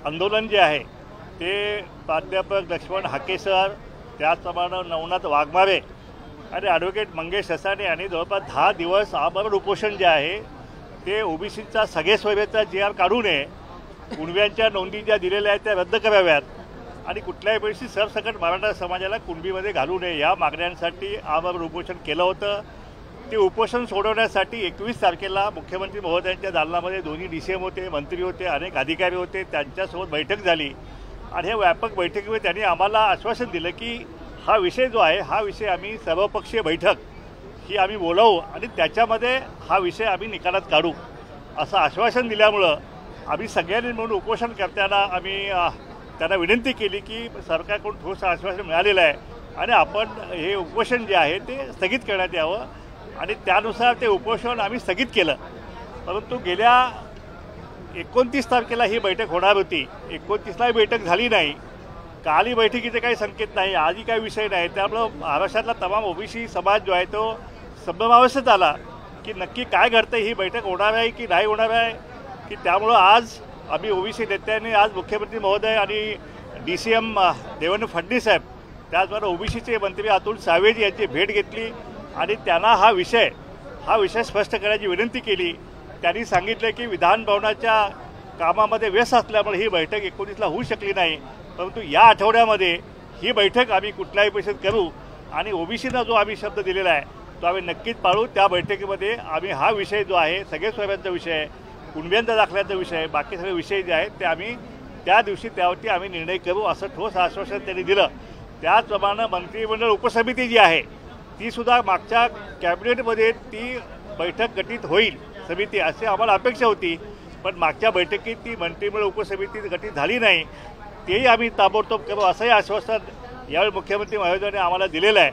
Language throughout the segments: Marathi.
आंदोलन जे आहे ते प्राध्यापक लक्ष्मण हाके सर, त्याचप्रमाणे नवनाथ वाघमारे आणि ॲडव्होकेट मंगेश ससाणे यांनी जवळपास 10 दिवस आमरण उपोषण जे आहे ते ओबीसीचा सगळे सोयीचा GR काढू नये, कुणब्यांच्या नोंदी ज्या दिलेल्या आहेत त्या रद्द कराव्यात आणि कुठल्याही परिस्थितीत सरसकट मराठा समाजाला कुणबीमध्ये घालू नये या मागण्यांसाठी आमरण उपोषण केलं होतं। ते उपोषण सोडवण्यासाठी 21 तारखेला मुख्यमंत्री महोदयांच्या दालनामध्ये दोन्ही DCM होते, मंत्री होते, अनेक अधिकारी होते, त्यांच्यासोबत बैठक झाली आणि ह्या व्यापक बैठकीमध्ये त्यांनी आम्हाला आश्वासन दिलं की हा विषय जो आहे हा विषय आम्ही सर्वपक्षीय बैठक ही आम्ही बोलावू आणि त्याच्यामध्ये हा विषय आम्ही निकालात काढू असं आश्वासन दिल्यामुळं आम्ही सगळ्यांनी म्हणून उपोषण करताना आम्ही त्यांना विनंती केली की सरकारकडून ठोस आश्वासन मिळालेलं आहे आणि आपण हे उपोषण जे आहे ते स्थगित करण्यात यावं आणि त्यानुसार ते उपोषण आम्ही स्थगित केलं। परंतु गेल्या 29 तारखेला ही बैठक होणार होती, 29ला ही बैठक झाली नाही। काल ही बैठकीचे काही संकेत नाही, आजही काही विषय नाही, त्यामुळं महाराष्ट्रातला तमाम ओबीसी समाज जो आहे तो संभ्रमावस्थेत आला की नक्की काय घडतं, ही बैठक होणार आहे की नाही होणार आहे की त्यामुळं आज आम्ही ओबीसी नेत्यांनी आज मुख्यमंत्री महोदय आणि DCM देवेंद्र फडणवीस साहेब, त्याचबरोबर ओबीसीचे मंत्री अतुल सावेजी यांची भेट घेतली आणि त्यांना हा विषय स्पष्ट करण्याची विनंती केली। त्यांनी सांगितले की विधान भवनाच्या कामामध्ये व्यस्त असल्यामुळे ही बैठक 19ला होऊ शकली नाही, परंतु या आठवड्यामध्ये ही बैठक आम्ही कुठल्याही परिस्थितीत करू आणि ओबीसीना जो आम्ही शब्द दिलेला आहे तो आम्ही नक्कीच पाळू। त्या बैठकीमध्ये आम्ही हा विषय जो आहे सगळे सोयऱ्यांचा विषय आहे, कुणब्यांचा दाखल्याचा विषय आहे, बाकी सगळे विषय जे आहेत ते आम्ही त्या दिवशी त्यावरती आम्ही निर्णय करू असं ठोस आश्वासन त्यांनी दिलं। त्याचप्रमाणे मंत्रिमंडळ उपसमिती जी आहे ती सुद्धा मागच्या कॅबिनेटमध्ये ती बैठक गठीत होईल समिती अशी आम्हाला अपेक्षा होती, पण मागच्या बैठकीत ती मंत्रिमंडळ उपसमिती गठीत झाली नाही, तेही आम्ही ताबडतोब करू असंही आश्वासन यावेळी मुख्यमंत्री महोदयांनी आम्हाला दिलेलं आहे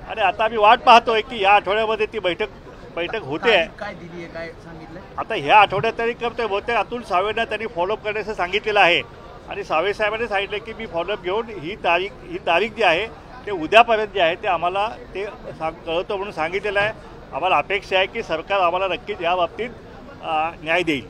आणि आता आम्ही वाट पाहतोय की या आठवड्यामध्ये ती बैठक होते आहे। काय दिली आहे, काय सांगितलं आता ह्या आठवड्यात तरी करतोय, बहुतेक अतुल सावेंना त्यांनी फॉलोअप करण्याचं सांगितलेलं आहे आणि सावे साहेबांनी सांगितलं की मी फॉलोअप घेऊन ही तारीख जी आहे ते उद्यापर्यंत जे आहे ते आम्हाला ते कळवतो म्हणून सांगितलेलं आहे। आम्हाला अपेक्षा आहे की सरकार आम्हाला नक्कीच या बाबतीत न्याय देईल।